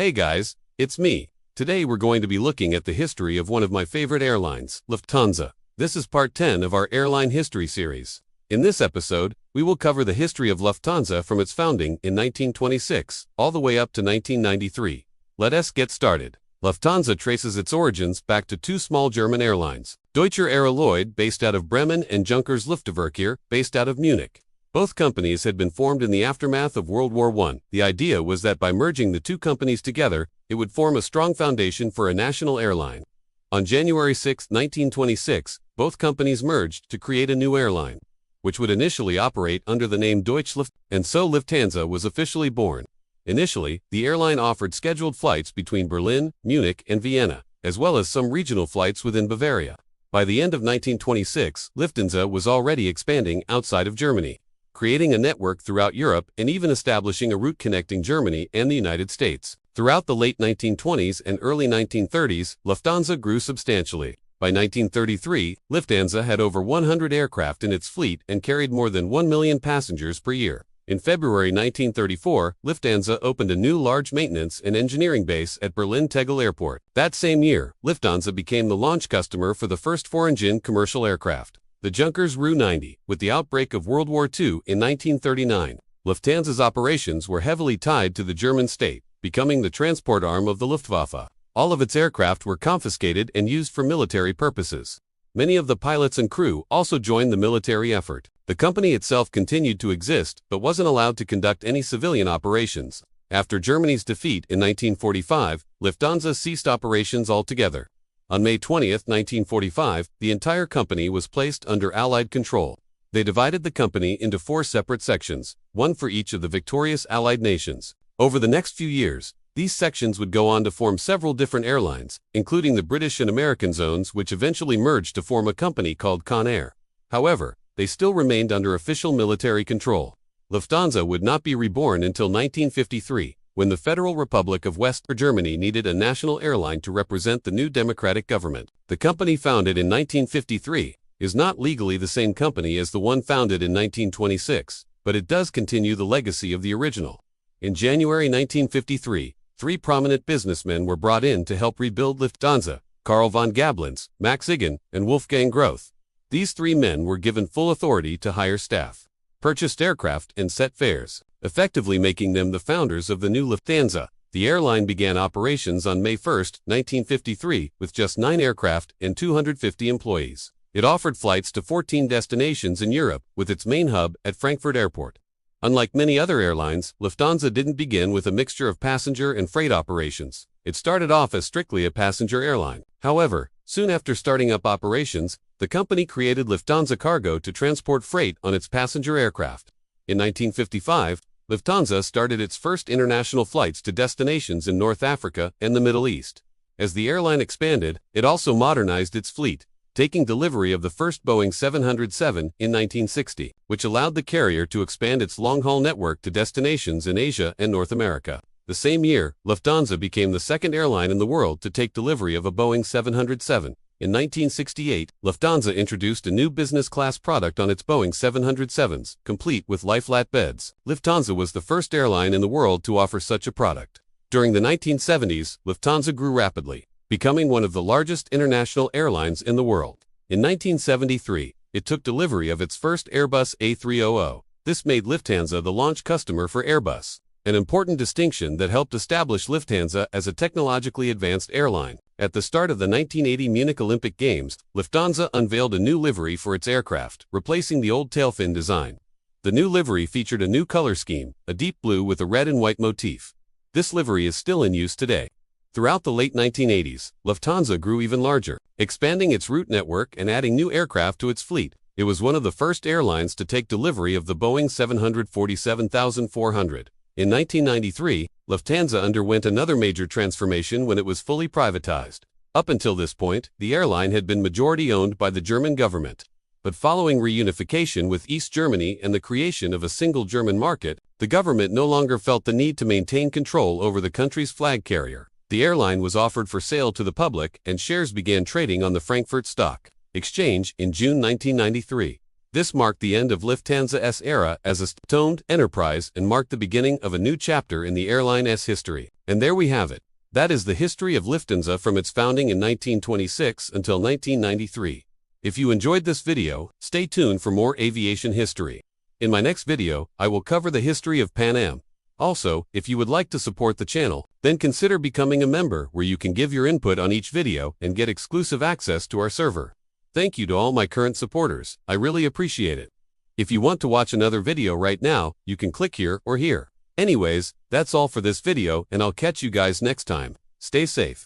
Hey guys, it's me. Today we're going to be looking at the history of one of my favorite airlines, Lufthansa. This is part 10 of our airline history series. In this episode, we will cover the history of Lufthansa from its founding in 1926 all the way up to 1993. Let us get started. Lufthansa traces its origins back to two small German airlines, Deutscher Air Lloyd, based out of Bremen, and Junkers Luftverkehr, based out of Munich. Both companies had been formed in the aftermath of World War I. The idea was that by merging the two companies together, it would form a strong foundation for a national airline. On January 6, 1926, both companies merged to create a new airline, which would initially operate under the name Deutsche Luft, and so Lufthansa was officially born. Initially, the airline offered scheduled flights between Berlin, Munich, and Vienna, as well as some regional flights within Bavaria. By the end of 1926, Lufthansa was already expanding outside of Germany, creating a network throughout Europe and even establishing a route connecting Germany and the United States. Throughout the late 1920s and early 1930s, Lufthansa grew substantially. By 1933, Lufthansa had over 100 aircraft in its fleet and carried more than 1 million passengers per year. In February 1934, Lufthansa opened a new large maintenance and engineering base at Berlin-Tegel Airport. That same year, Lufthansa became the launch customer for the first four-engine commercial aircraft, the Junkers WWII. With the outbreak of World War II in 1939, Lufthansa's operations were heavily tied to the German state, becoming the transport arm of the Luftwaffe. All of its aircraft were confiscated and used for military purposes. Many of the pilots and crew also joined the military effort. The company itself continued to exist, but wasn't allowed to conduct any civilian operations. After Germany's defeat in 1945, Lufthansa ceased operations altogether. On May 20, 1945, the entire company was placed under Allied control. They divided the company into four separate sections, one for each of the victorious Allied nations. Over the next few years, these sections would go on to form several different airlines, including the British and American zones, which eventually merged to form a company called Conair. However, they still remained under official military control. Lufthansa would not be reborn until 1953, when the Federal Republic of West Germany needed a national airline to represent the new democratic government. The company founded in 1953 is not legally the same company as the one founded in 1926, but it does continue the legacy of the original. In January 1953, three prominent businessmen were brought in to help rebuild Lufthansa: Karl von Gablenz, Max Igan, and Wolfgang Groth. These three men were given full authority to hire staff, purchased aircraft, and set fares, effectively making them the founders of the new Lufthansa. The airline began operations on May 1, 1953, with just 9 aircraft and 250 employees. It offered flights to 14 destinations in Europe, with its main hub at Frankfurt Airport. Unlike many other airlines, Lufthansa didn't begin with a mixture of passenger and freight operations. It started off as strictly a passenger airline. However, soon after starting up operations, the company created Lufthansa Cargo to transport freight on its passenger aircraft. In 1955, Lufthansa started its first international flights to destinations in North Africa and the Middle East. As the airline expanded, it also modernized its fleet, taking delivery of the first Boeing 707 in 1960, which allowed the carrier to expand its long-haul network to destinations in Asia and North America. The same year, Lufthansa became the second airline in the world to take delivery of a Boeing 707. In 1968, Lufthansa introduced a new business-class product on its Boeing 707s, complete with lie-flat beds. Lufthansa was the first airline in the world to offer such a product. During the 1970s, Lufthansa grew rapidly, becoming one of the largest international airlines in the world. In 1973, it took delivery of its first Airbus A300. This made Lufthansa the launch customer for Airbus, an important distinction that helped establish Lufthansa as a technologically advanced airline. At the start of the 1980 Munich Olympic Games, Lufthansa unveiled a new livery for its aircraft, replacing the old tailfin design. The new livery featured a new color scheme, a deep blue with a red and white motif. This livery is still in use today. Throughout the late 1980s, Lufthansa grew even larger, expanding its route network and adding new aircraft to its fleet. It was one of the first airlines to take delivery of the Boeing 747-400. In 1993, Lufthansa underwent another major transformation when it was fully privatized. Up until this point, the airline had been majority owned by the German government. But following reunification with East Germany and the creation of a single German market, the government no longer felt the need to maintain control over the country's flag carrier. The airline was offered for sale to the public, and shares began trading on the Frankfurt Stock Exchange in June 1993. This marked the end of Lufthansa's era as a state-owned enterprise and marked the beginning of a new chapter in the airline's history. And there we have it. That is the history of Lufthansa from its founding in 1926 until 1993. If you enjoyed this video, stay tuned for more aviation history. In my next video, I will cover the history of Pan Am. Also, if you would like to support the channel, then consider becoming a member where you can give your input on each video and get exclusive access to our server. Thank you to all my current supporters, I really appreciate it. If you want to watch another video right now, you can click here or here. Anyways, that's all for this video and I'll catch you guys next time. Stay safe.